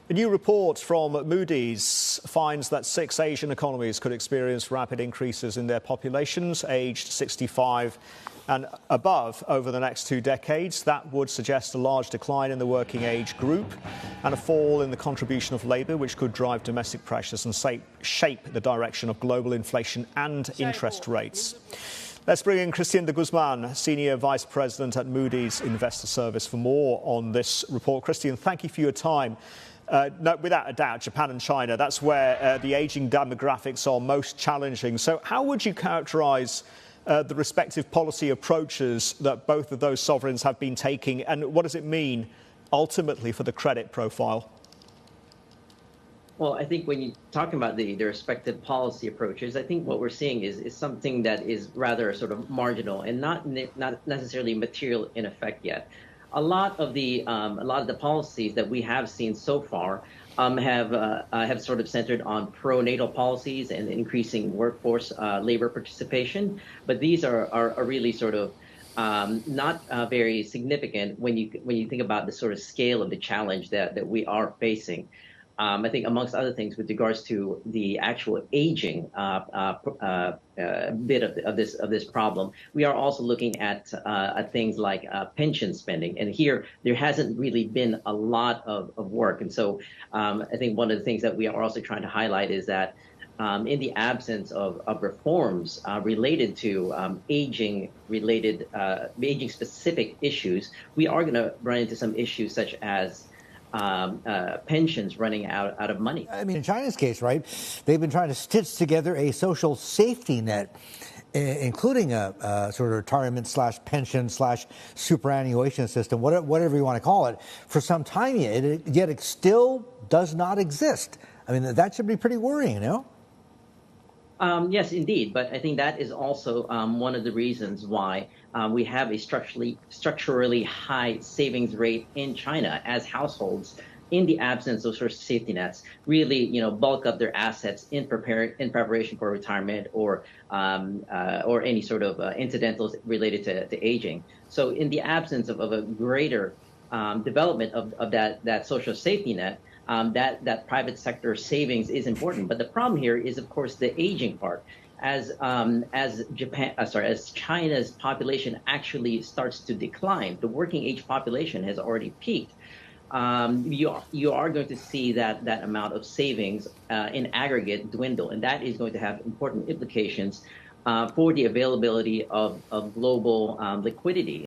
A new report from Moody's finds that 6 Asian economies could experience rapid increases in their populations aged 65 and above over the next 2 decades. That would suggest a large decline in the working age group and a fall in the contribution of labour, which could drive domestic pressures and shape the direction of global inflation and interest rates. Let's bring in Christian de Guzman, Senior Vice President at Moody's Investor Service, for more on this report. Christian, thank you for your time. No, without a doubt, Japan and China, that's where the ageing demographics are most challenging. So how would you characterise the respective policy approaches that both of those sovereigns have been taking, and what does it mean ultimately for the credit profile? Well, I think when you're talking about the respective policy approaches, I think what we're seeing is something that is rather sort of marginal and not necessarily material in effect yet. A lot of the policies that we have seen so far have sort of centered on pro-natal policies and increasing workforce labor participation, but these are really sort of not very significant when you think about the sort of scale of the challenge that we are facing. I think, amongst other things, with regards to the actual aging bit of this problem, we are also looking at things like pension spending, and here there hasn't really been a lot of work, and so I think one of the things that we are also trying to highlight is that in the absence of reforms related to aging specific issues, we are going to run into some issues such as pensions running out of money. I mean, in China's case, right, they've been trying to stitch together a social safety net, including a sort of retirement/pension/superannuation system, whatever you want to call it, for some time yet it still does not exist. I mean, that should be pretty worrying, you know? Yes, indeed. But I think that is also one of the reasons why we have a structurally high savings rate in China, as households, in the absence of sort of safety nets, really, bulk up their assets in preparation for retirement or any sort of incidentals related to aging. So in the absence of a greater development of that social safety net, that private sector savings is important. But the problem here is, of course, the aging part. As China's population actually starts to decline, the working age population has already peaked. You are going to see that amount of savings in aggregate dwindle, and that is going to have important implications for the availability of global liquidity.